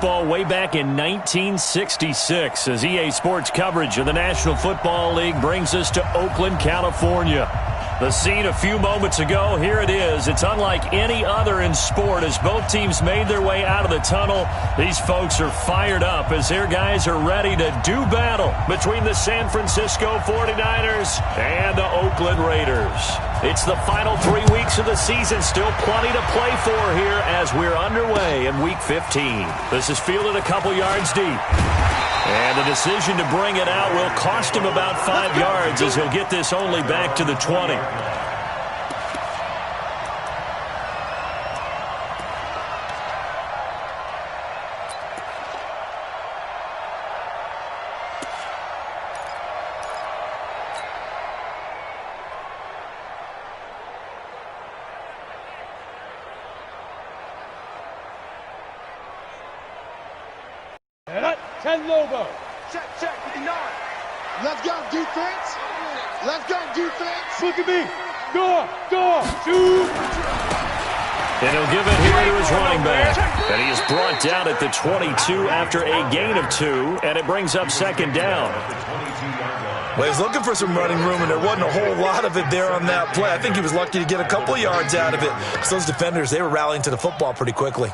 football way back in 1966 as EA Sports coverage of the National Football League brings us to Oakland, California. The scene a few moments ago, here it is. It's unlike any other in sport as both teams made their way out of the tunnel. These folks are fired up as their guys are ready to do battle between the San Francisco 49ers and the Oakland Raiders. It's the final 3 weeks of the season. Still plenty to play for here as we're underway in Week 15. This is fielded a couple yards deep. And the decision to bring it out will cost him about 5 yards as he'll get this only back to the 20. Logo. Check, 59. Let's go, defense. Let's go, defense. Look at me. Go, shoot. And he'll give it here to his running back. And he is brought down at the 22 after a gain of 2, and it brings up second down. Well, he's looking for some running room, and there wasn't a whole lot of it there on that play. I think he was lucky to get a couple of yards out of it. So those defenders, they were rallying to the football pretty quickly.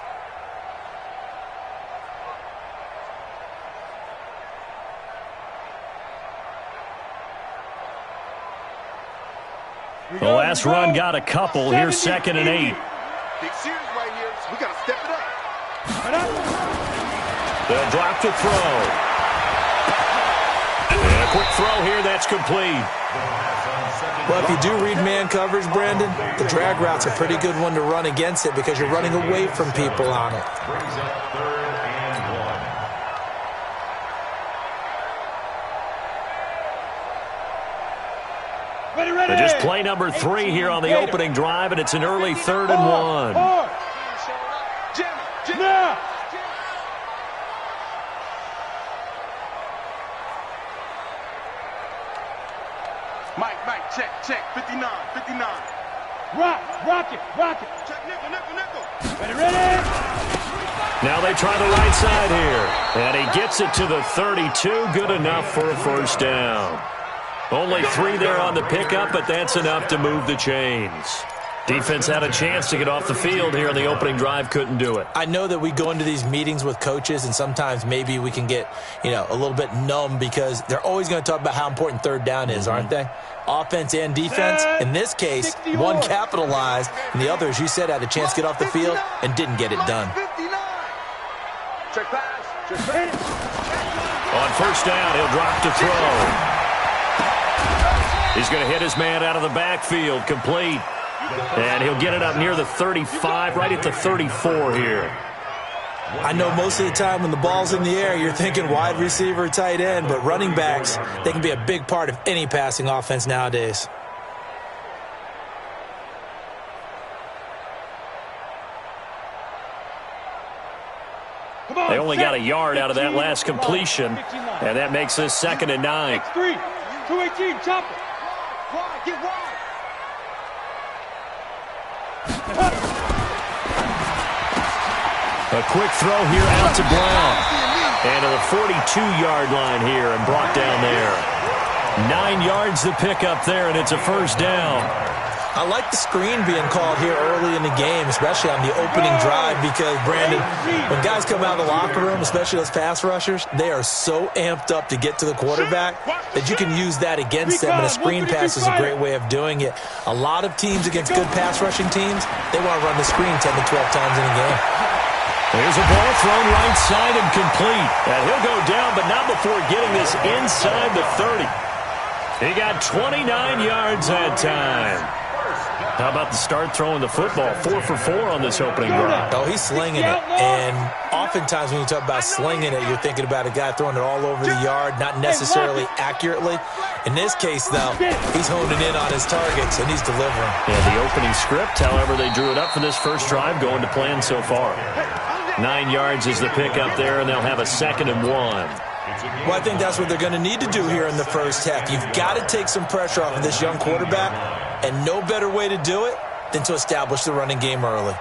The last run got a couple. Here's 2nd and 8. Big series right here, so we got to step it up. They'll drop to throw. And a quick throw here. That's complete. Well, if you do read man coverage, Brandon, the drag route's a pretty good one to run against it because you're running away from people on it. But just play number 3 here on the opening drive, and it's an early 3rd and 1. Mike, check, 59. Rock it. Check, nickel. Ready. Now they try the right side here, and he gets it to the 32. Good enough for a first down. Only 3 there on the pickup, but that's enough to move the chains. Defense had a chance to get off the field here on the opening drive, couldn't do it. I know that we go into these meetings with coaches, and sometimes maybe we can get, a little bit numb because they're always going to talk about how important third down is, aren't they? Offense and defense. In this case, one capitalized, and the other, as you said, had a chance to get off the field and didn't get it done. Check pass. On first down, he'll drop to throw. He's going to hit his man out of the backfield, complete. And he'll get it up near the 35, right at the 34 here. I know most of the time when the ball's in the air, you're thinking wide receiver, tight end, but running backs, they can be a big part of any passing offense nowadays. They only got a yard out of that last completion, and that makes this 2nd and 9. 218, chop it. Get wide. A quick throw here out to Brown. And to the 42-yard line here and brought down there. 9 yards to pick up there, and it's a first down. I like the screen being called here early in the game, especially on the opening drive, because, Brandon, when guys come out of the locker room, especially those pass rushers, they are so amped up to get to the quarterback that you can use that against them, and a screen pass is a great way of doing it. A lot of teams against good pass rushing teams, they want to run the screen 10 to 12 times in a game. There's a ball thrown right side and complete. And he'll go down, but not before getting this inside the 30. He got 29 yards that time. How about the start throwing the football? 4 for 4 on this opening drive. Oh, he's slinging it. And oftentimes when you talk about slinging it, you're thinking about a guy throwing it all over the yard, not necessarily accurately. In this case, though, he's honing in on his targets, and he's delivering. Yeah, the opening script, however, they drew it up for this first drive, going to plan so far. 9 yards is the pickup there, and they'll have a 2nd and 1. Well, I think that's what they're going to need to do here in the first half. You've got to take some pressure off of this young quarterback, and no better way to do it than to establish the running game early.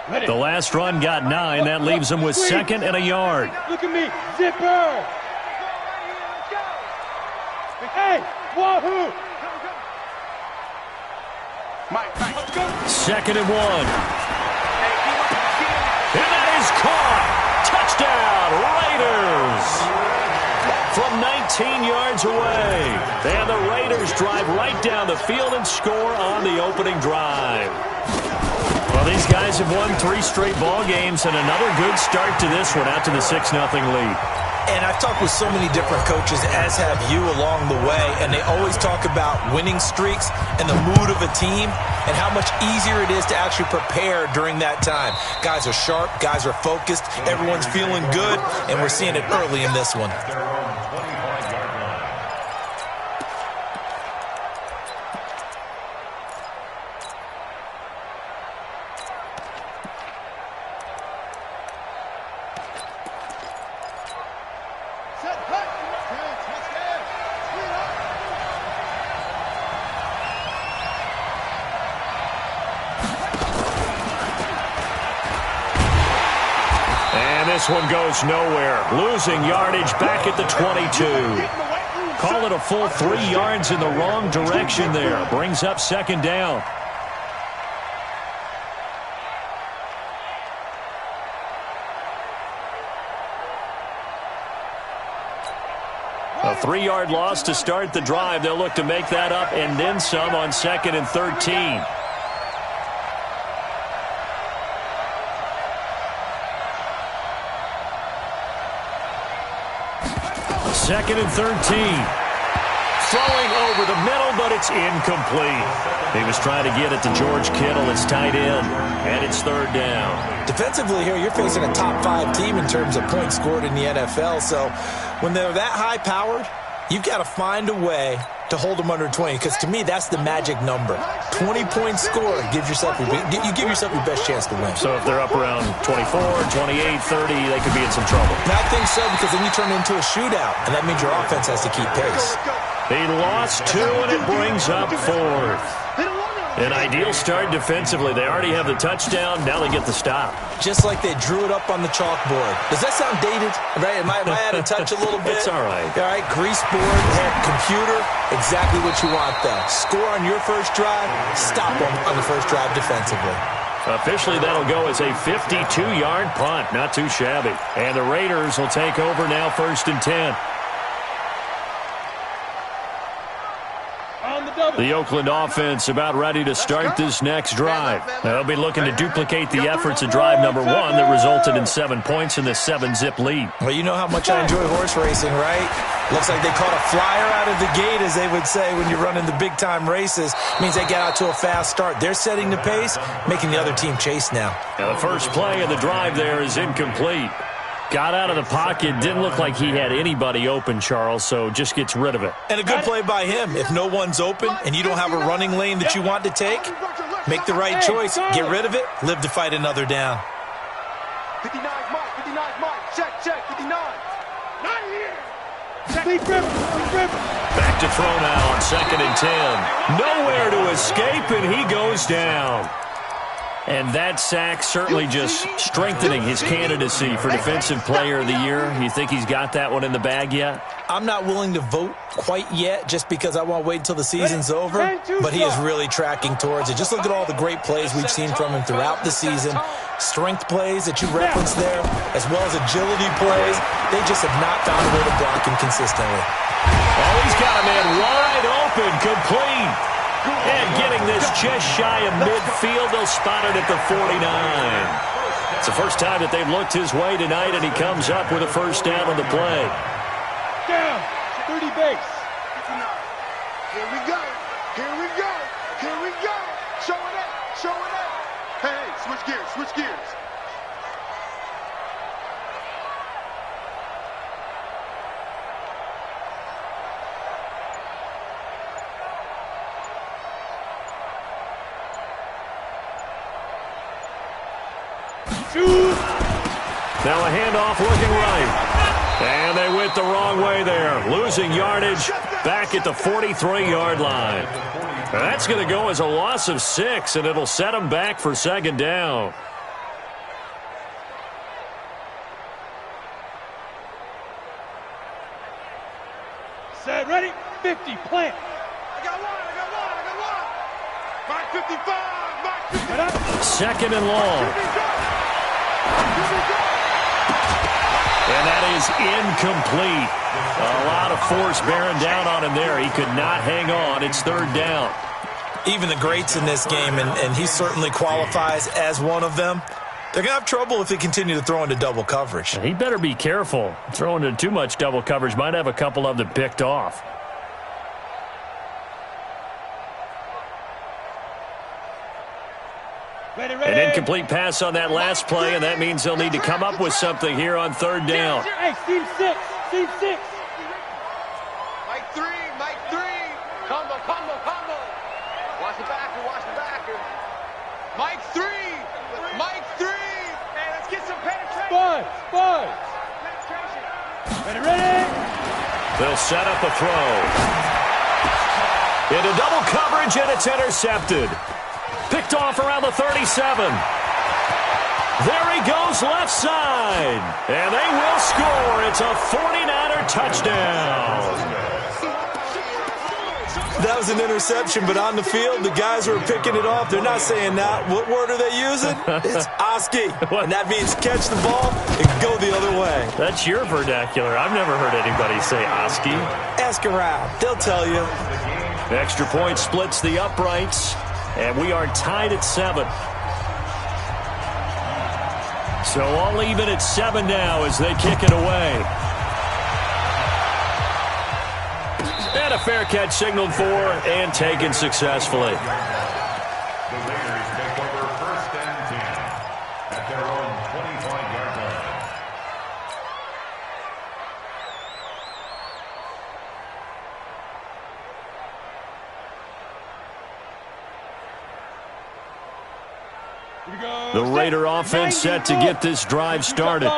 The last run got 9. That leaves them with second and a yard. Look at me. Zipper. Hey, wahoo. Second and 1. And that is caught. Touchdown, Raiders. From 19 yards away. And the Raiders drive right down the field and score on the opening drive. Well, these guys have won 3 straight ball games and another good start to this one out to the 6-0 lead. And I've talked with so many different coaches, as have you, along the way, and they always talk about winning streaks and the mood of a team and how much easier it is to actually prepare during that time. Guys are sharp, guys are focused, everyone's feeling good, and we're seeing it early in this one. This one goes nowhere. Losing yardage back at the 22. Call it a full 3 yards in the wrong direction there. Brings up second down. A 3-yard loss to start the drive. They'll look to make that up and then some on 2nd and 13. Second and 13. Throwing over the middle, but it's incomplete. He was trying to get it to George Kittle, his tight end, and it's 3rd down. Defensively here, you're facing a top 5 team in terms of points scored in the NFL, so when they're that high-powered, you've got to find a way to hold them under 20, because to me, that's the magic number. 20-point score gives yourself you give yourself your best chance to win. So if they're up around 24, 28, 30, they could be in some trouble. And I think so, because then you turn it into a shootout, and that means your offense has to keep pace. He lost 2, and it brings up 4th. An ideal start defensively. They already have the touchdown. Now they get the stop. Just like they drew it up on the chalkboard. Does that sound dated? Right? Am I out of touch a little bit? It's all right. All right, grease board, computer, exactly what you want, though. Score on your first drive, stop them on the first drive defensively. Officially, that'll go as a 52-yard punt. Not too shabby. And the Raiders will take over now 1st and 10. The Oakland offense about ready to start this next drive. They'll be looking to duplicate the efforts of drive number 1 that resulted in 7 points in the 7-zip lead. Well, you know how much I enjoy horse racing, right? Looks like they caught a flyer out of the gate, as they would say when you're running the big-time races. Means they get out to a fast start. They're setting the pace, making the other team chase now. Now the first play of the drive there is incomplete. Got out of the pocket. Didn't look like he had anybody open, Charles, so just gets rid of it. And a good play by him. If no one's open and you don't have a running lane that you want to take, make the right choice. Get rid of it. Live to fight another down. 59 Mike, 59 Mike. Check, 59. Not here. Back to throw now on 2nd and 10. Nowhere to escape, and he goes down. And that sack certainly just strengthening his candidacy for Defensive Player of the Year. You think he's got that one in the bag yet? I'm not willing to vote quite yet just because I want to wait until the season's over, but he is really tracking towards it. Just look at all the great plays we've seen from him throughout the season. Strength plays that you referenced there, as well as agility plays. They just have not found a way to block him consistently. Oh, he's got a man wide open, complete. And getting this just shy of midfield, they'll spot it at the 49. It's the first time that they've looked his way tonight, and he comes up with a first down on the play. Down, 30 base. Here we go. Here we go. Here we go. Show it up. Show it up. Hey, switch gears. Switch gears. Now a handoff looking right. And they went the wrong way there. Losing yardage back at the 43-yard line. That's going to go as a loss of 6, and it'll set them back for 2nd down. plant. I got one. Mike 55, Mike 55. Second and long. And that is incomplete. A lot of force bearing down on him there. He could not hang on. It's third down. Even the greats in this game, and he certainly qualifies as one of them, they're going to have trouble if they continue to throw into double coverage. He better be careful. Throwing into too much double coverage might have a couple of them picked off. Ready. An incomplete pass on that last play, and that means they'll need to come up with something here on third down. Hey, Steve 6. Mike 3. Combo. Watch the backer. Mike 3. Hey, let's get some penetration. Five. Ready. They'll set up a throw. Into double coverage, and it's intercepted. Picked off around the 37. There he goes left side. And they will score. It's a 49er touchdown. That was an interception, but on the field, the guys who are picking it off, they're not saying that. What word are they using? It's Oski. And that means catch the ball and go the other way. That's your vernacular. I've never heard anybody say Oski. Ask around. They'll tell you. Extra point splits the uprights, and we are tied at 7. So all even at 7 now as they kick it away. And a fair catch signaled for and taken successfully. The Raiders take over first and 10 at their own 25-yard line. The Raider offense set to get this drive started.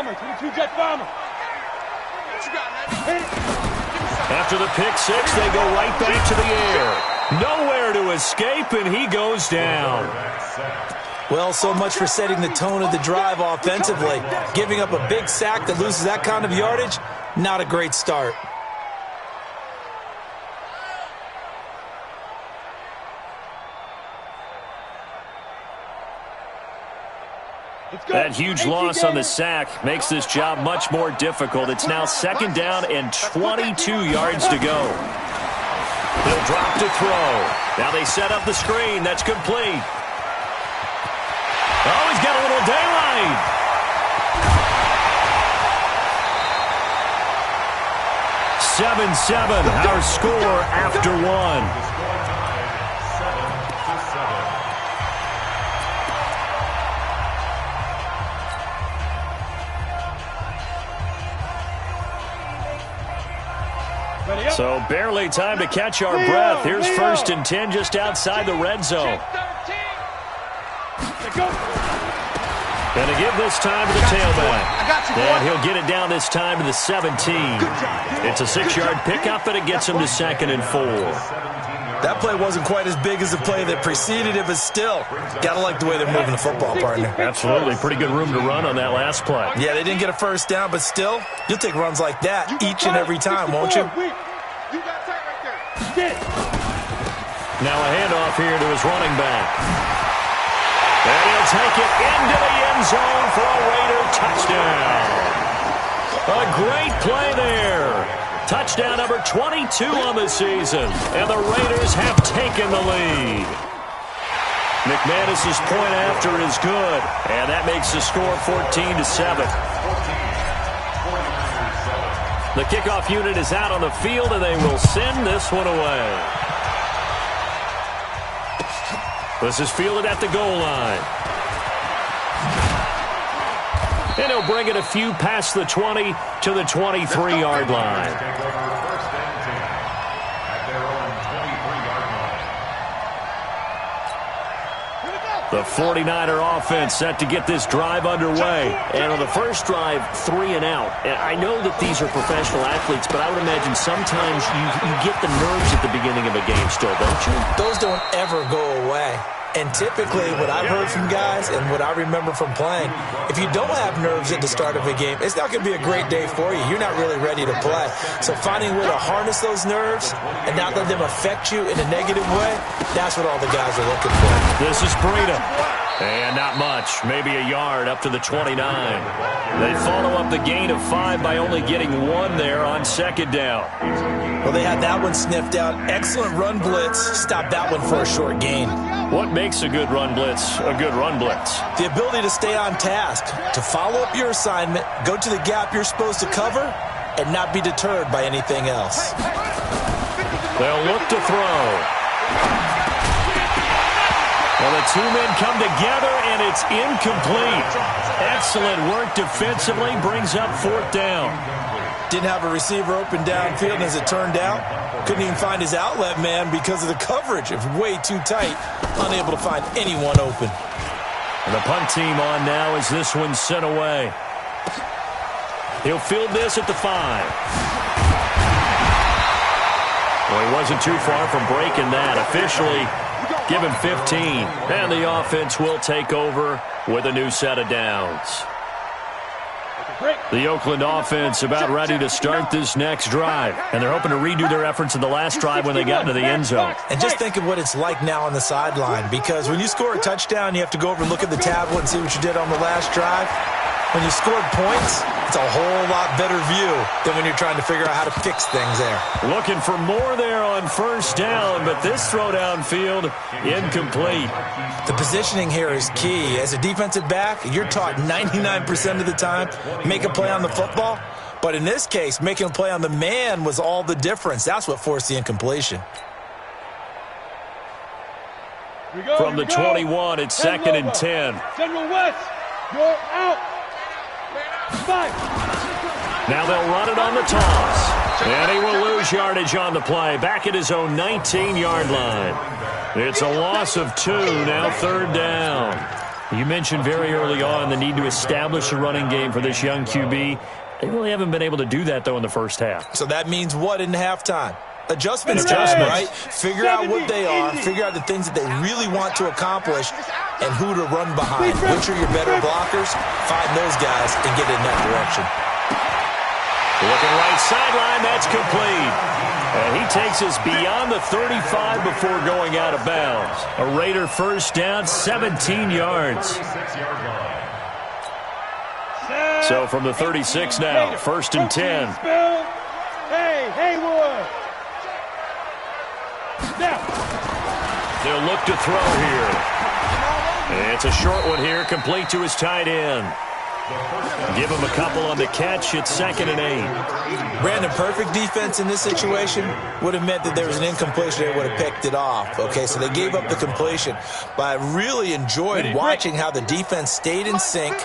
After the pick six, they go right back to the air. Nowhere to escape, and he goes down. Well, so much for setting the tone of the drive offensively. Giving up a big sack that loses that kind of yardage, not a great start. That huge loss on the sack makes this job much more difficult. It's now second down and 22 yards to go. He'll drop to throw. Now they set up the screen. That's complete. Oh, he's got a little daylight. Seven, our score after one. So barely time to catch our breath. Here's first and 10 just outside the red zone. Going to give this time to the tailback. And he'll get it down this time to the 17. It's a 6-yard pickup, and it gets him to 2nd and 4. That play wasn't quite as big as the play that preceded it, but still, got to like the way they're moving the football, partner. Absolutely. Pretty good room to run on that last play. Yeah, they didn't get a first down, but still, you'll take runs like that each and every time, won't you? Now a handoff here to his running back. And he'll take it into the end zone for a Raider touchdown. A great play there. Touchdown number 22 on the season. And the Raiders have taken the lead. McManus's point after is good. And that makes the score 14-7. The kickoff unit is out on the field, and they will send this one away. This is fielded at the goal line. And he'll bring it a few past the 20 to the 23-yard line. The 49er offense set to get this drive underway. And on the first drive, 3 and out. And I know that these are professional athletes, but I would imagine sometimes you get the nerves at the beginning of a game still, don't you? Those don't ever go away. And typically, what I've heard from guys and what I remember from playing, if you don't have nerves at the start of a game, it's not going to be a great day for you. You're not really ready to play. So finding a way to harness those nerves and not let them affect you in a negative way, that's what all the guys are looking for. This is Breida. And not much, maybe a yard up to the 29. They follow up the gain of 5 by only getting 1 there on second down. Well, they had that one sniffed out. Excellent run blitz. Stopped that one for a short gain. What makes a good run blitz a good run blitz? The ability to stay on task, to follow up your assignment, go to the gap you're supposed to cover, and not be deterred by anything else. They'll look to throw. Well, the two men come together, and it's incomplete. Excellent work defensively, brings up 4th down. Didn't have a receiver open downfield, and as it turned out, couldn't even find his outlet man because of the coverage. It was way too tight, unable to find anyone open. And the punt team on now as this one's sent away. He'll field this at the 5. Well, he wasn't too far from breaking that. Officially, give him 15. And the offense will take over with a new set of downs. The Oakland offense about ready to start this next drive. And they're hoping to redo their efforts in the last drive when they got into the end zone. And just think of what it's like now on the sideline. Because when you score a touchdown, you have to go over and look at the tablet and see what you did on the last drive. When you scored points, it's a whole lot better view than when you're trying to figure out how to fix things there. Looking for more there on first down, but this throw downfield incomplete. The positioning here is key. As a defensive back, you're taught 99% of the time, make a play on the football. But in this case, making a play on the man was all the difference. That's what forced the incompletion. From the 21, it's 2nd and 10. General West, you're out. 5. Now they'll run it on the toss. And he will lose yardage on the play. Back at his own 19-yard line. It's a loss of 2, now 3rd down. You mentioned very early on the need to establish a running game for this young QB. They really haven't been able to do that, though, in the first half. So that means what in halftime? Adjustments time, right? Figure out what they are, figure out the things that they really want to accomplish, and who to run behind. Which are your better blockers? Find those guys and get in that direction. Looking right sideline, that's complete. And he takes us beyond the 35 before going out of bounds. A Raider first down, 17 yards. So from the 36 now, 1st and 10. Hey, Haywood. They'll look to throw here. It's a short one here, complete to his tight end. Give him a couple on the catch. It's 2nd and 8. Brandon, perfect defense in this situation would have meant that there was an incompletion. They would have picked it off. Okay, so they gave up the completion. But I really enjoyed watching how the defense stayed in sync,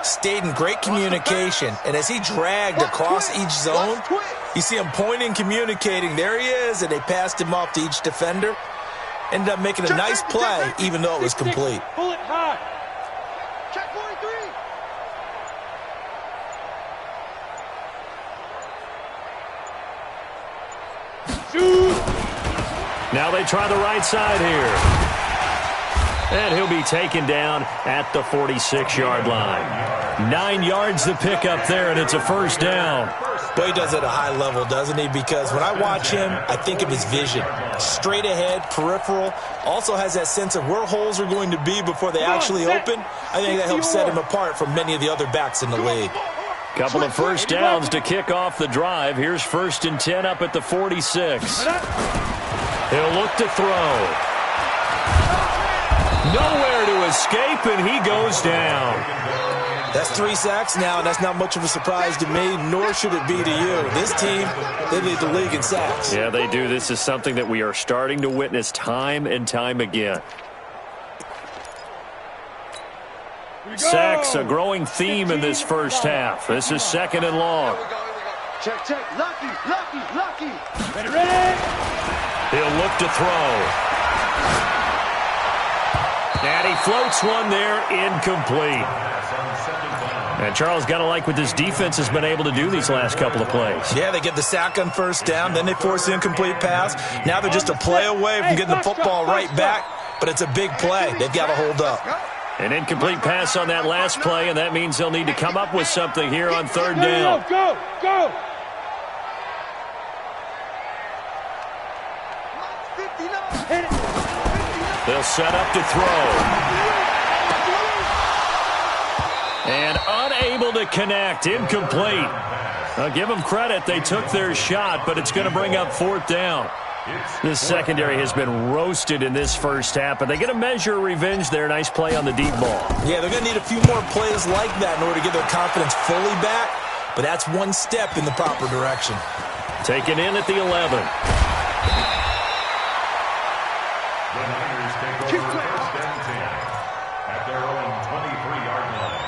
stayed in great communication. And as he dragged across each zone, you see him pointing, communicating. There he is, and they passed him off to each defender. Ended up making a nice play, even though it was complete. Pull it high. Check 43. Now they try the right side here. And he'll be taken down at the 46-yard line. 9 yards to pick up there, and it's a first down. But he does it at a high level, doesn't he? Because when I watch him, I think of his vision. Straight ahead, peripheral. Also has that sense of where holes are going to be before they actually open. I think that helps set him apart from many of the other backs in the league. Couple of first downs to kick off the drive. Here's 1st and 10 up at the 46. He'll look to throw. Nowhere to escape, and he goes down. That's 3 sacks now, and that's not much of a surprise to me, nor should it be to you. This team, they lead the league in sacks. Yeah, they do. This is something that we are starting to witness time and time again. Sacks, a growing theme in this first half. This is 2nd and long. Check, check. Lucky, lucky, lucky. Ready, ready. He'll look to throw. And he floats one there, incomplete. And Charles, got to like what this defense has been able to do these last couple of plays. Yeah, they get the sack on first down, then they force the incomplete pass. Now they're just a play away from getting the football right back but it's a big play. They've got to hold up. An incomplete pass on that last play, and that means they'll need to come up with something here on third down. Go, go. They'll set up to throw. And unable to connect. Incomplete. I'll give them credit. They took their shot, but it's going to bring up fourth down. This secondary has been roasted in this first half, but they get a measure of revenge there. Nice play on the deep ball. Yeah, they're going to need a few more plays like that in order to get their confidence fully back, but that's one step in the proper direction. Taken in at the 11. The Niners take over first and 10 at their own 23-yard line.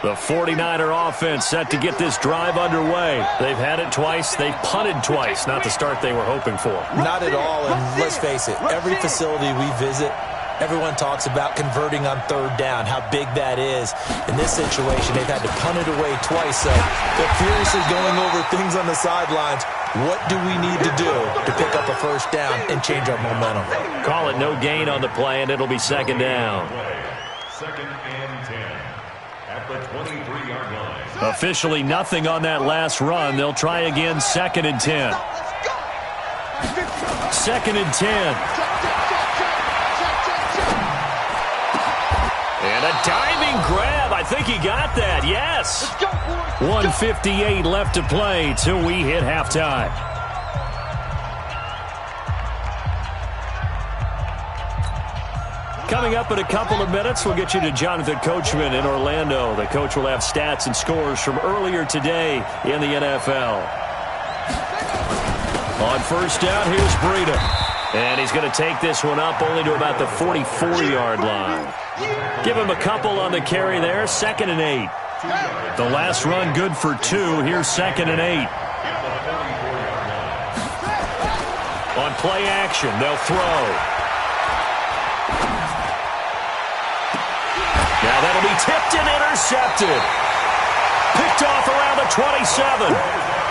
The 49er offense set to get this drive underway. They've had it twice. They've punted twice. Not the start they were hoping for. Not at all, and let's face it, every facility we visit, everyone talks about converting on third down, how big that is. In this situation, they've had to punt it away twice, so they're furiously going over things on the sidelines. What do we need to do to pick up a first down and change our momentum? Call it no gain on the play, and it'll be second down. Second and 10 at the 23-yard line. Officially nothing on that last run. They'll try again, second and 10. Second and 10. And a diving grab. I think he got that. Yes. 1:58 left to play till we hit halftime. Coming up in a couple of minutes, we'll get you to Jonathan Coachman in Orlando. The coach will have stats and scores from earlier today in the NFL. On first down, here's Breida. And he's going to take this one up only to about the 44-yard line. Give him a couple on the carry there. Second and 8. The last run good for 2. Here's second and 8. On play action, they'll throw. Now that'll be tipped and intercepted. Picked off around the 27.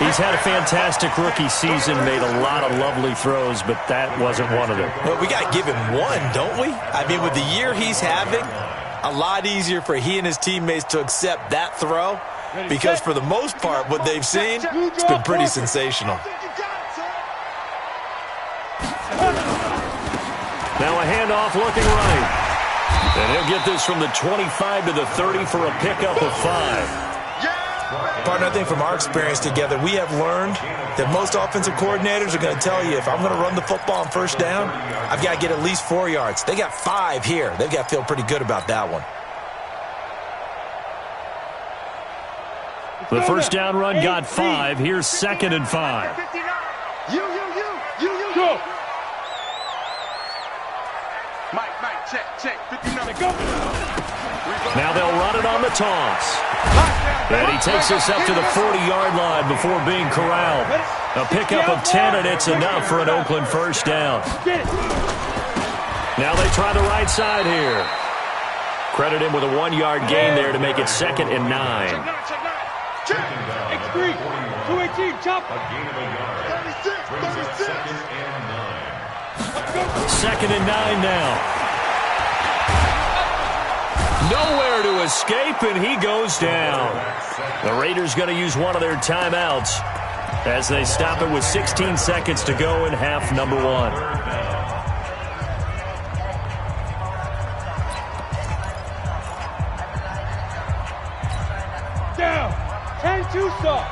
He's had a fantastic rookie season, made a lot of lovely throws, but that wasn't one of them. Well, we got to give him one, don't we? I mean, with the year he's having, a lot easier for he and his teammates to accept that throw because for the most part, what they've seen, it's been pretty sensational. Now a handoff looking right. And he'll get this from the 25 to the 30 for a pickup of 5. Partner, I think from our experience together, we have learned that most offensive coordinators are going to tell you, if I'm going to run the football on first down, I've got to get at least 4 yards. They got 5 here. They've got to feel pretty good about that one. The first down run got 5. Here's second and 5. You. Go. Mike, check. 59. Go. Now they'll run it on the toss. And he takes this up to the 40-yard line before being corralled. A pickup of 10, and it's enough for an Oakland first down. Now they try the right side here. Credit him with a 1-yard gain there to make it second and 9. X3, 218, chop. A gain of a yard. 36. Second and 9. Second and 9 now. Nowhere to escape, and he goes down. The Raiders going to use one of their timeouts as they stop it with 16 seconds to go in half number 1. Down. 10-2 stop.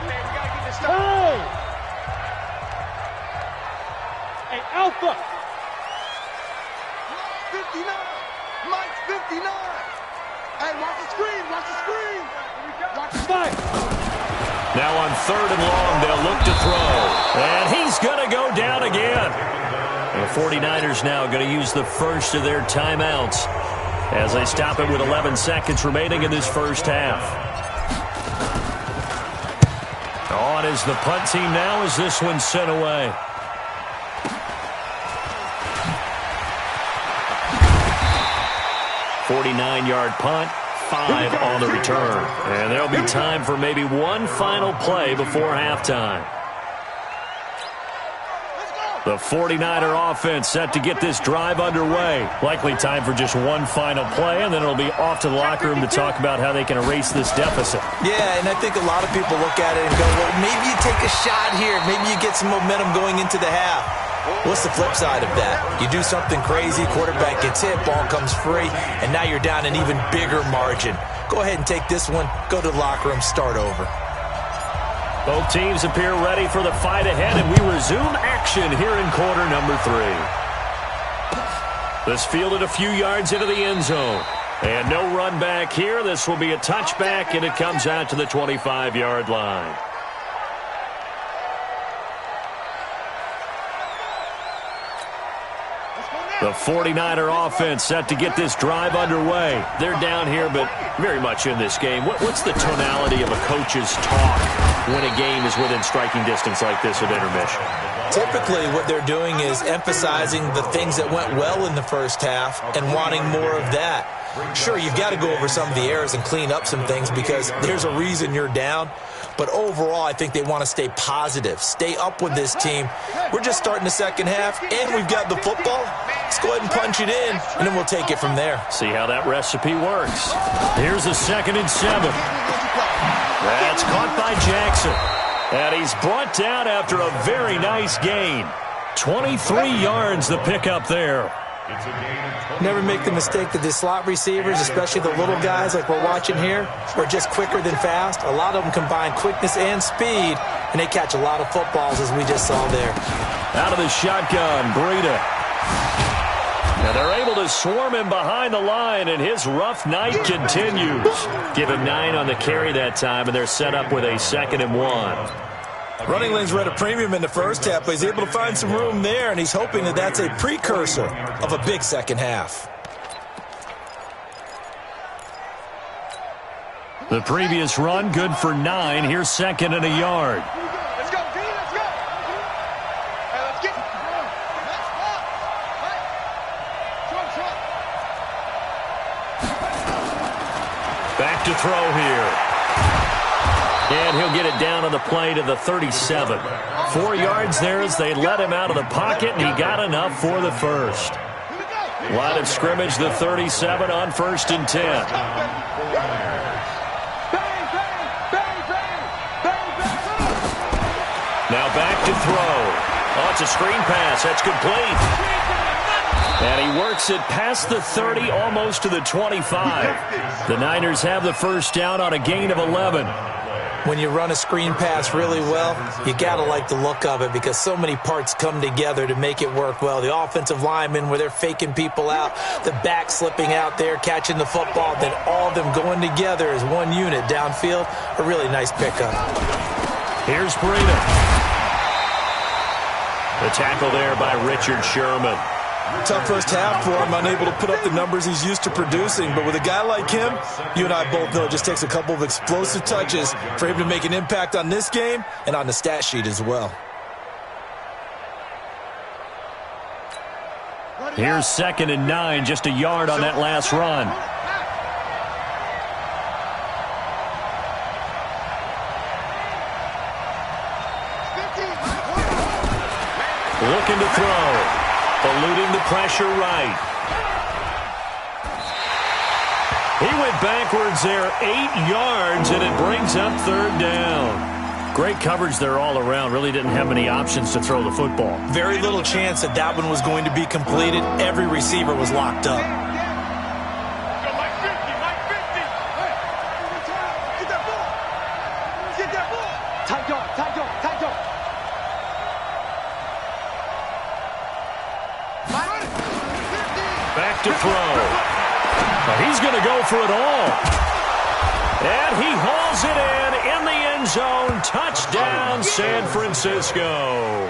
Hey, we gotta get this stuff. Hey. Hey, Alpha. 59. Mike's 59. Hey, watch the screen. Watch the Five. Now on third and long, they'll look to throw. And he's going to go down again. And the 49ers now going to use the first of their timeouts as they stop it with 11 seconds remaining in this first half. On is the punt team now as this one's sent away. .49-yard punt, 5 on the return. And there'll be time for maybe one final play before halftime. The 49er offense set to get this drive underway. Likely time for just one final play, and then it'll be off to the locker room to talk about how they can erase this deficit. Yeah, and I think a lot of people look at it and go, well, maybe you take a shot here. Maybe you get some momentum going into the half. What's the flip side of that? You do something crazy, quarterback gets hit, ball comes free, and now you're down an even bigger margin. Go ahead and take this one, go to the locker room, start over. Both teams appear ready for the fight ahead, and we resume action here in quarter number 3. This fielded a few yards into the end zone. And no run back here. This will be a touchback, and it comes out to the 25-yard line. The 49er offense set to get this drive underway. They're down here, but very much in this game. What's the tonality of a coach's talk when a game is within striking distance like this at intermission? Typically, what they're doing is emphasizing the things that went well in the first half and wanting more of that. Sure, you've got to go over some of the errors and clean up some things because there's a reason you're down. But overall, I think they want to stay positive, stay up with this team. We're just starting the second half, and we've got the football. Let's go ahead and punch it in, and then we'll take it from there. See how that recipe works. Here's a 2nd and 7. That's caught by Jackson. And he's brought down after a very nice gain. 23 yards the pickup there. Never make the mistake that the slot receivers, especially the little guys like we're watching here, are just quicker than fast. A lot of them combine quickness and speed, and they catch a lot of footballs, as we just saw there. Out of the shotgun, Breida. And they're able to swarm him behind the line, and his rough night continues. Give him 9 on the carry that time, and they're set up with a 2nd and 1. Running lanes were at a premium in the first half, but he's able to find some room there, and he's hoping that that's a precursor of a big second half. The previous run, good for 9. Here's 2nd and a yard. Let's go, D, let's go. Hey, let's get it. Back to throw here. And he'll get it down on the play to the 37. 4 yards there as they let him out of the pocket, and he got enough for the first. Line of scrimmage, the 37 on 1st and 10. Now back to throw. Oh, it's a screen pass. That's complete. And he works it past the 30, almost to the 25. The Niners have the first down on a gain of 11. When you run a screen pass really well, you got to like the look of it because so many parts come together to make it work well. The offensive linemen, where they're faking people out, the back slipping out there, catching the football, then all of them going together as one unit downfield. A really nice pickup. Here's Breida. The tackle there by Richard Sherman. Tough first half for him, unable to put up the numbers he's used to producing. But with a guy like him, you and I both know it just takes a couple of explosive touches for him to make an impact on this game and on the stat sheet as well. Here's 2nd and 9, just a yard on that last run. Looking to throw. Eluding the pressure right. He went backwards there 8 yards, and it brings up 3rd down. Great coverage there all around. Really didn't have many options to throw the football. Very little chance that that one was going to be completed. Every receiver was locked up. Back to throw. He's going to go for it all. And he hauls it in the end zone. Touchdown, San Francisco.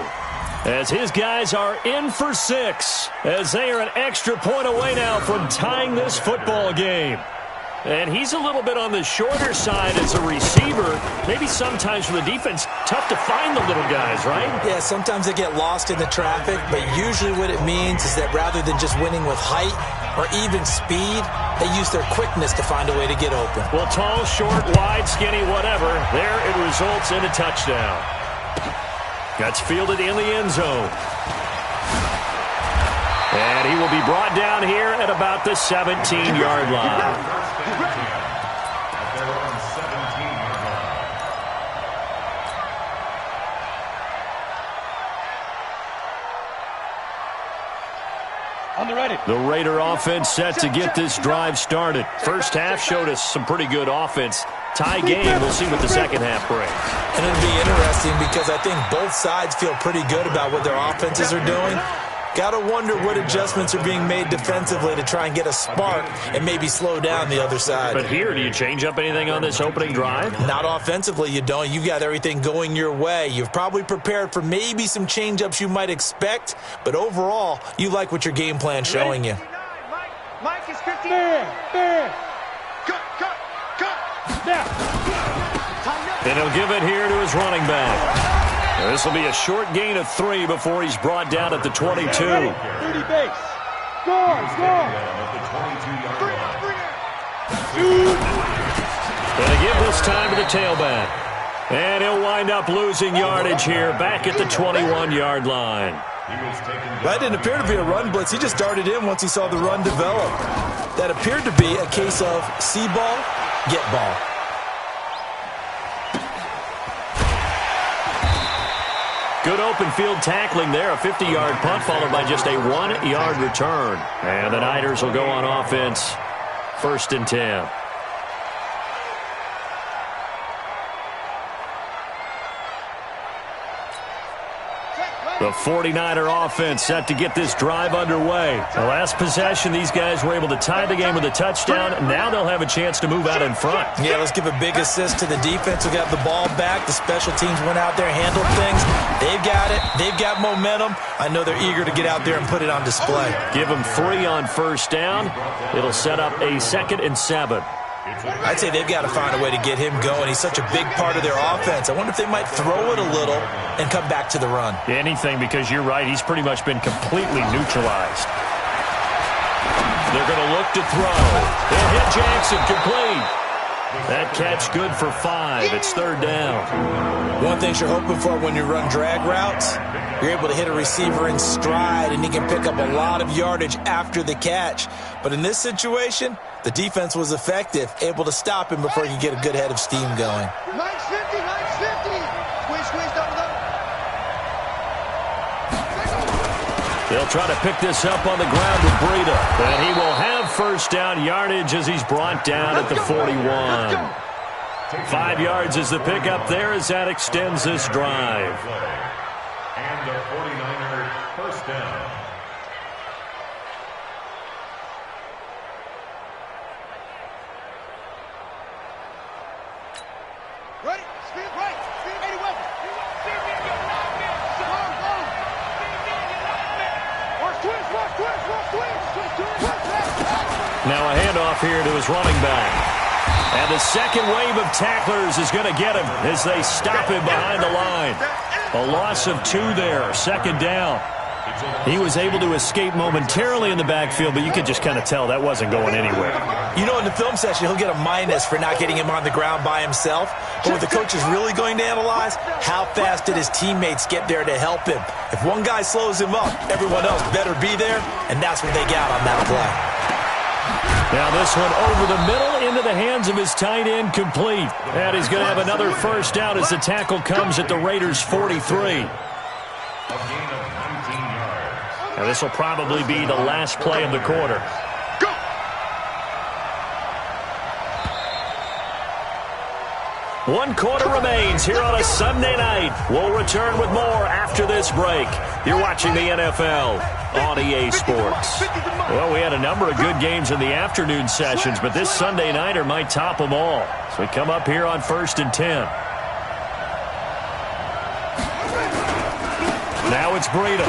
As his guys are in for 6. As they are an extra point away now from tying this football game. And he's a little bit on the shorter side as a receiver. Maybe sometimes for the defense, tough to find the little guys, right? Yeah, sometimes they get lost in the traffic, but usually what it means is that rather than just winning with height or even speed, they use their quickness to find a way to get open. Well, tall, short, wide, skinny, whatever, there it results in a touchdown. That's fielded in the end zone. And he will be brought down here at about the 17-yard line. The Raider offense set to get this drive started. First half showed us some pretty good offense. Tie game. We'll see what the second half brings. And it'll be interesting because I think both sides feel pretty good about what their offenses are doing. Got to wonder what adjustments are being made defensively to try and get a spark and maybe slow down the other side. But here, do you change up anything on this opening drive? Not offensively, you don't. You got everything going your way. You've probably prepared for maybe some change-ups you might expect, but overall, you like what your game plan's showing you. Mike is 50. Cut. And he'll give it here to his running back. This will be a short gain of 3 before he's brought down at the 22. 30 base. Score. Going to give this time to the tailback. And he'll wind up losing yardage here back at the 21-yard line. That didn't appear to be a run blitz. He just darted in once he saw the run develop. That appeared to be a case of see ball, get ball. Good open field tackling there. A 50-yard punt followed by just a 1-yard return. And the Niners will go on offense. 1st and 10. The 49er offense set to get this drive underway. The last possession, these guys were able to tie the game with a touchdown. Now they'll have a chance to move out in front. Yeah, let's give a big assist to the defense who got the ball back. The special teams went out there, handled things. They've got it. They've got momentum. I know they're eager to get out there and put it on display. Give them 3 on 1st down. It'll set up a 2nd and 7. I'd say they've got to find a way to get him going. He's such a big part of their offense. I wonder if they might throw it a little and come back to the run. Anything, because you're right. He's pretty much been completely neutralized. They're going to look to throw. They'll hit Jackson complete. That catch good for 5. It's 3rd down. One thing you're hoping for when you run drag routes, you're able to hit a receiver in stride, and he can pick up a lot of yardage after the catch. But in this situation, the defense was effective, able to stop him before he could get a good head of steam going. Mike's 50. Squeeze, double. They'll try to pick this up on the ground with Breida. And he will have 1st down yardage as he's brought down at the 41. 5 yards is the pickup there as that extends this drive. And the 49er 1st down. Ready? Speed right. Speed 80 weapons. Now a handoff here to his running back. And the second wave of tacklers is going to get him as they stop him behind the line. A loss of 2 there, 2nd down. He was able to escape momentarily in the backfield, but you could just kind of tell that wasn't going anywhere. You know, in the film session, he'll get a minus for not getting him on the ground by himself. But what the coach is really going to analyze, how fast did his teammates get there to help him? If one guy slows him up, everyone else better be there, and that's what they got on that play. Now this one over the middle into the hands of his tight end, complete. And he's going to have another 1st down as the tackle comes at the Raiders' 43. Now this will probably be the last play of the quarter. Go! 1 quarter remains here on a Sunday night. We'll return with more after this break. You're watching the NFL on EA Sports. Well, we had a number of good games in the afternoon sessions, but this Sunday nighter might top them all. So we come up here on 1st and 10. Now it's Breida.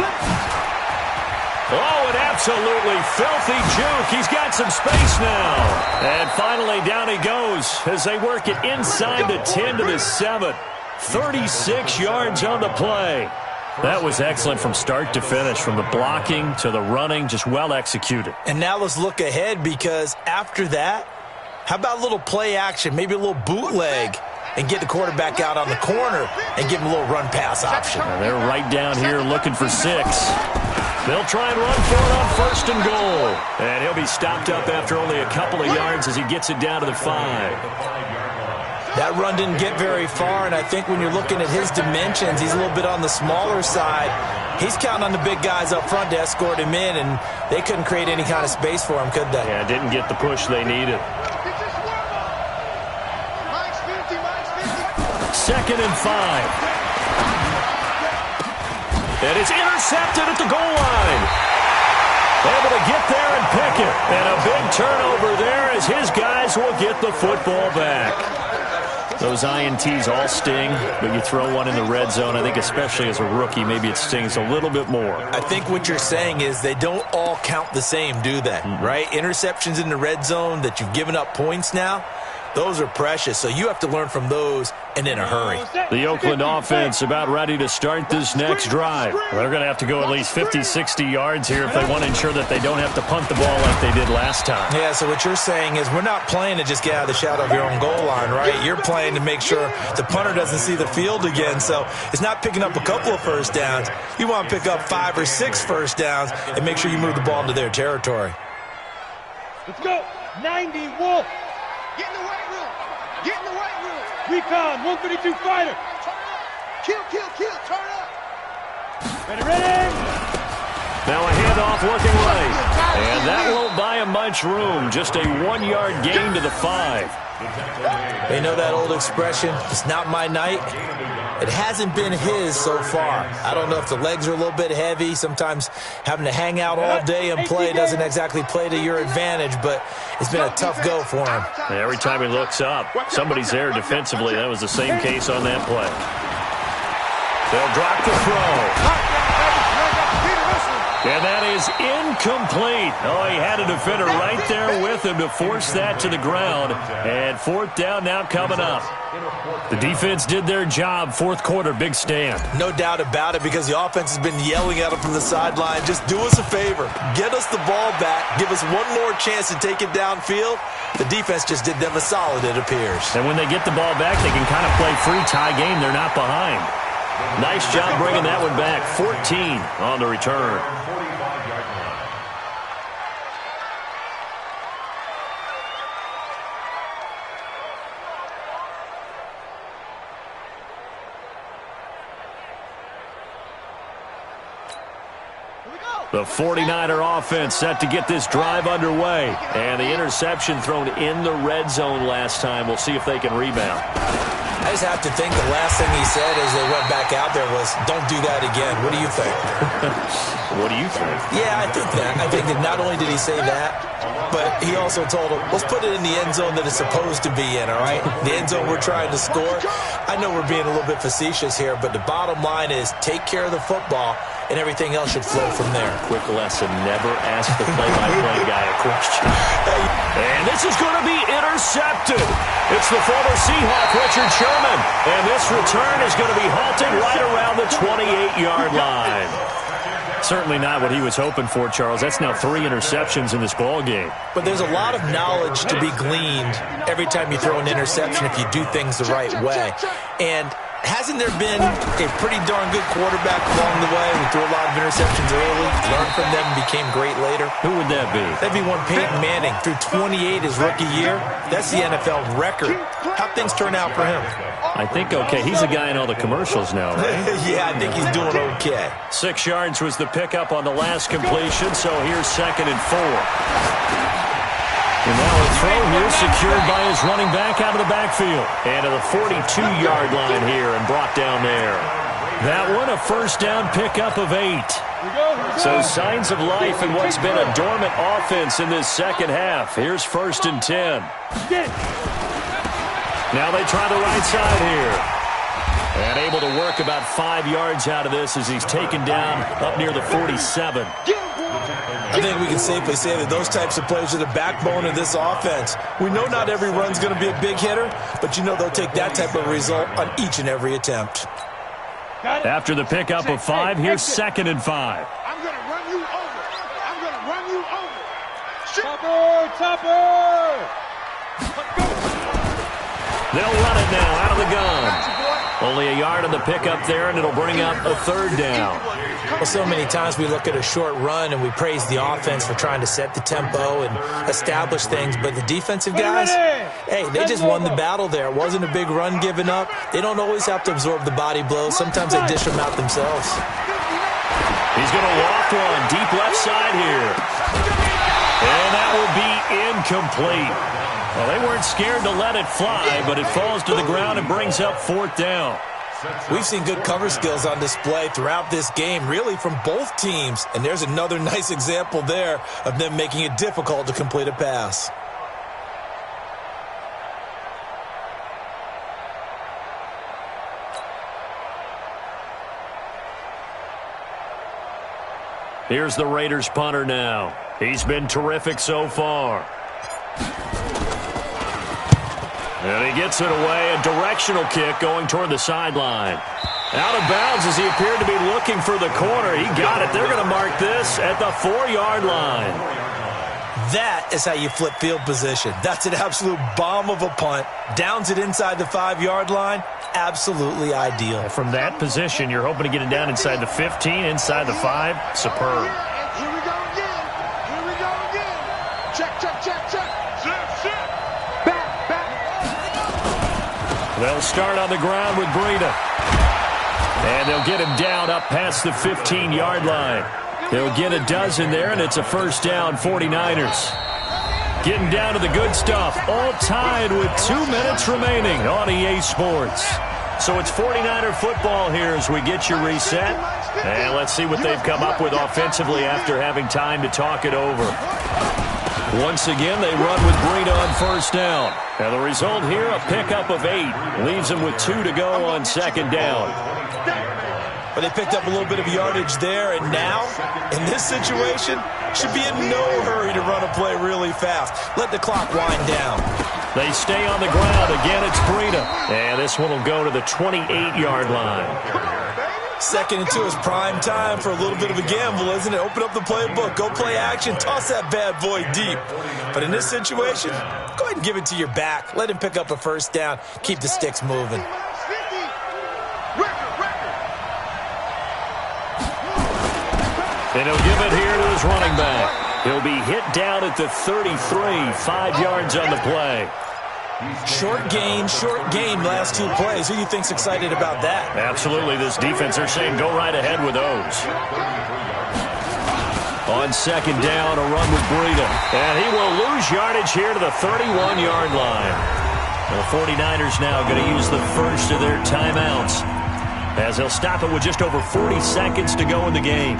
Oh, an absolutely filthy juke. He's got some space now. And finally, down he goes as they work it inside the 10 to the 7. 36 yards on the play. That was excellent from start to finish, from the blocking to the running, just well executed. And now let's look ahead, because after that, how about a little play action, maybe a little bootleg, and get the quarterback out on the corner and give him a little run-pass option. Now they're right down here looking for 6. They'll try and run for it on 1st and goal. And he'll be stopped up after only a couple of yards as he gets it down to the 5. That run didn't get very far, and I think when you're looking at his dimensions, he's a little bit on the smaller side. He's counting on the big guys up front to escort him in, and they couldn't create any kind of space for him, could they? Yeah, didn't get the push they needed. 2nd and 5. And it's intercepted at the goal line. Able to get there and pick it. And a big turnover there as his guys will get the football back. Those INTs all sting, but you throw one in the red zone, I think especially as a rookie, maybe it stings a little bit more. I think what you're saying is they don't all count the same, do they? Right? Interceptions in the red zone that you've given up points now, those are precious, so you have to learn from those and in a hurry. The Oakland offense about ready to start this next drive. They're going to have to go at least 50, 60 yards here if they want to ensure that they don't have to punt the ball like they did last time. Yeah, so what you're saying is we're not playing to just get out of the shadow of your own goal line, right? You're playing to make sure the punter doesn't see the field again, so it's not picking up a couple of first downs. You want to pick up 5 or 6 first downs and make sure you move the ball into their territory. Let's go. 90 Wolf. Get in the weight room. Get in the weight room. Recon, 132 fighter. Kill, turn up. Ready. Now a handoff looking right. And that won't buy him much room. Just a 1-yard gain to the 5. You know that old expression, it's not my night? It hasn't been his so far. I don't know if the legs are a little bit heavy. Sometimes having to hang out all day and play doesn't exactly play to your advantage, but it's been a tough go for him. And every time he looks up, somebody's there defensively. That was the same case on that play. They'll drop the throw. And that is incomplete. Oh, he had a defender right there with him to force that to the ground. And 4th down now coming up. The defense did their job. 4th quarter, big stand. No doubt about it, because the offense has been yelling at him from the sideline. Just do us a favor. Get us the ball back. Give us one more chance to take it downfield. The defense just did them a solid, it appears. And when they get the ball back, they can kind of play free tie game. They're not behind. Nice job bringing that one back. 14 on the return. The 49er offense set to get this drive underway. And the interception thrown in the red zone last time. We'll see if they can rebound. I just have to think the last thing he said as they went back out there was, don't do that again. What do you think? What do you think? Yeah, I think that. I think that not only did he say that, but he also told him, let's put it in the end zone that it's supposed to be in, all right? The end zone we're trying to score. I know we're being a little bit facetious here, but the bottom line is take care of the football, and everything else should flow from there. Quick lesson, never ask the play-by-play guy a question. And this is going to be intercepted. It's the former Seahawk, Richard Sherman. And this return is going to be halted right around the 28-yard line. Certainly not what he was hoping for, Charles. That's now 3 interceptions in this ball game. But there's a lot of knowledge to be gleaned every time you throw an interception if you do things the right way. And hasn't there been a pretty darn good quarterback along the way who threw a lot of interceptions early, learned from them, and became great later? Who would that be? That'd be one Peyton Manning. Threw 28 his rookie year. That's the NFL record. How'd things turn out for him? I think okay. He's a guy in all the commercials now, right? Yeah, I think he's doing okay. 6 yards was the pickup on the last completion, so here's 2nd and 4. And now a throw here secured by his running back out of the backfield. And to the 42-yard line here and brought down there. That one a first down pickup of 8. So signs of life in what's been a dormant offense in this second half. Here's 1st and 10. Now they try the right side here. And able to work about 5 yards out of this as he's taken down up near the 47. I think we can safely say that those types of plays are the backbone of this offense. We know not every run's going to be a big hitter, but you know they'll take that type of result on each and every attempt. After the pickup of 5, here's 2nd and 5. I'm going to run you over. I'm going to run you over. Topper! They'll run it now out of the gun. Only a yard on the pickup there, and it'll bring up a 3rd down. Well, so many times we look at a short run and we praise the offense for trying to set the tempo and establish things, but the defensive guys, hey, they just won the battle there. It wasn't a big run given up. They don't always have to absorb the body blows. Sometimes they dish them out themselves. He's going to loft one deep left side here. And that will be incomplete. Well, they weren't scared to let it fly, but it falls to the ground and brings up 4th down. We've seen good cover skills on display throughout this game, really from both teams. And there's another nice example there of them making it difficult to complete a pass. Here's the Raiders punter now. He's been terrific so far. And he gets it away, a directional kick going toward the sideline. Out of bounds as he appeared to be looking for the corner. He got it. They're going to mark this at the 4-yard line. That is how you flip field position. That's an absolute bomb of a punt. Downs it inside the 5-yard line. Absolutely ideal. From that position, you're hoping to get it down inside the 15, inside the 5. Superb. Here we go again. Here we go again. Check. They'll start on the ground with Breida. And they'll get him down up past the 15-yard line. They'll get a dozen there, and it's a 1st down, 49ers. Getting down to the good stuff, all tied with 2 minutes remaining on EA Sports. So it's 49er football here as we get you reset. And let's see what they've come up with offensively after having time to talk it over. Once again, they run with Breida on 1st down. And the result here, a pickup of 8. Leaves them with 2 to go on 2nd down. But they picked up a little bit of yardage there, and now, in this situation, should be in no hurry to run a play really fast. Let the clock wind down. They stay on the ground. Again, it's Breida. And this one will go to the 28-yard line. 2nd and 2 is prime time for a little bit of a gamble, isn't it? Open up the playbook, go play action, toss that bad boy deep. But in this situation, go ahead and give it to your back. Let him pick up a 1st down. Keep the sticks moving. And he'll give it here to his running back. He'll be hit down at the 33, 5 yards on the play. Short gain, last 2 plays. Who do you think's excited about that? Absolutely. This defense, they're saying go right ahead with those. On 2nd down, a run with Breida. And he will lose yardage here to the 31-yard line. The 49ers now going to use the first of their timeouts as they'll stop it with just over 40 seconds to go in the game.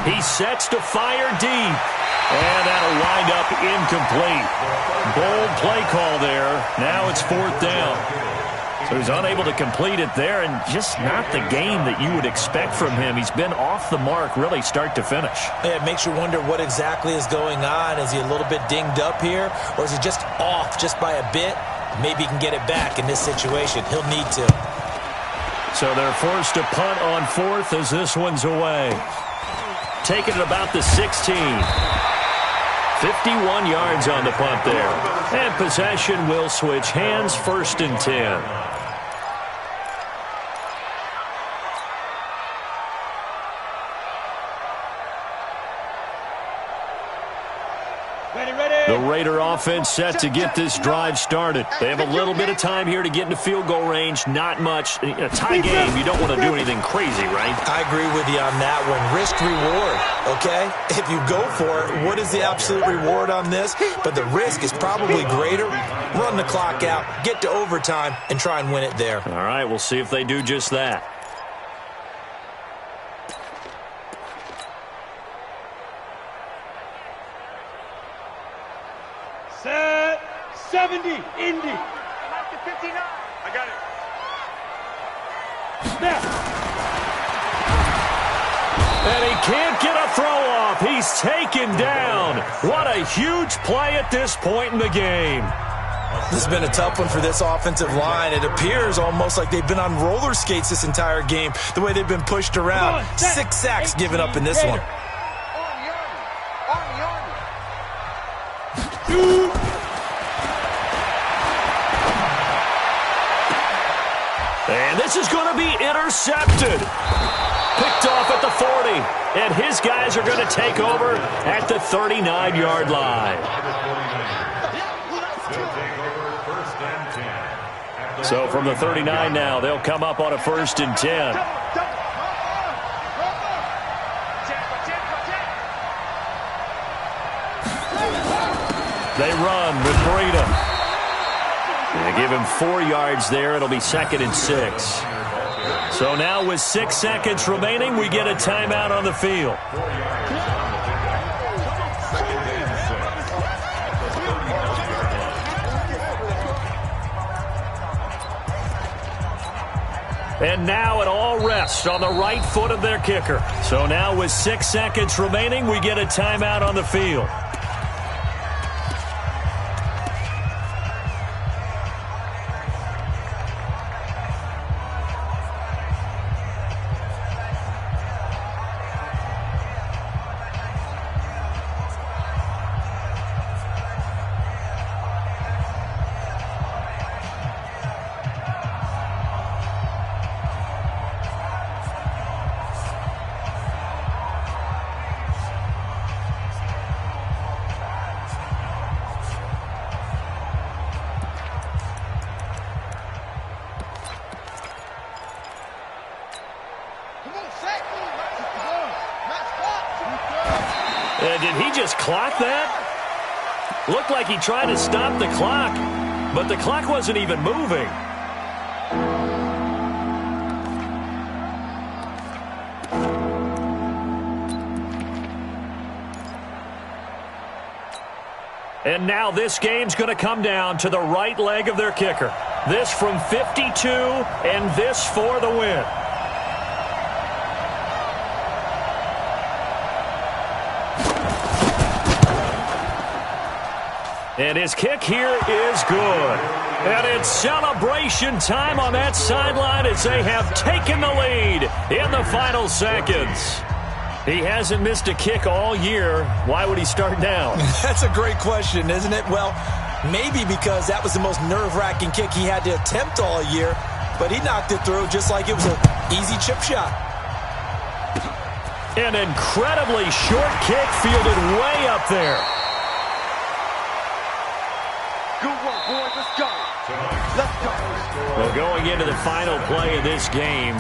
He sets to fire deep. And that'll wind up incomplete. Bold play call there. Now it's 4th down. So he's unable to complete it there, and just not the game that you would expect from him. He's been off the mark really start to finish. Yeah, it makes you wonder what exactly is going on. Is he a little bit dinged up here, or is he just off just by a bit? Maybe he can get it back in this situation. He'll need to. So they're forced to punt on 4th as this one's away. Taking it about the 16. 51 yards on the punt there. And possession will switch hands, 1st and 10. Ready. The Raider offense set to get this drive started. They have a little bit of time here to get into field goal range. Not much. In a tie game, you don't want to do anything crazy, right? I agree with you on that one. Risk-reward, okay? If you go for it, what is the absolute reward on this? But the risk is probably greater. Run the clock out, get to overtime, and try and win it there. All right, we'll see if they do just that. Set 70, Indy. 59. I got it. Snap. And he can't get a throw off. He's taken down. What a huge play at this point in the game. This has been a tough one for this offensive line. It appears almost like they've been on roller skates this entire game, the way they've been pushed around. 6 sacks given up in this one. And this is going to be intercepted. Picked off at the 40. And his guys are going to take over at the 39-yard line. So from the 39 now, they'll come up on a 1st and 10. They run with Breida. They give him 4 yards there. It'll be 2nd and 6. So now with 6 seconds remaining, we get a timeout on the field. And now it all rests on the right foot of their kicker. So now with 6 seconds remaining, we get a timeout on the field. Did he just clock that? Looked like he tried to stop the clock, but the clock wasn't even moving. And now this game's going to come down to the right leg of their kicker. This from 52, and this for the win. And his kick here is good. And it's celebration time on that sideline as they have taken the lead in the final seconds. He hasn't missed a kick all year. Why would he start now? That's a great question, isn't it? Well, maybe because that was the most nerve-wracking kick he had to attempt all year, but he knocked it through just like it was an easy chip shot. An incredibly short kick fielded way up there. Good work, boys. Let's go. Let's go. Well, going into the final play of this game,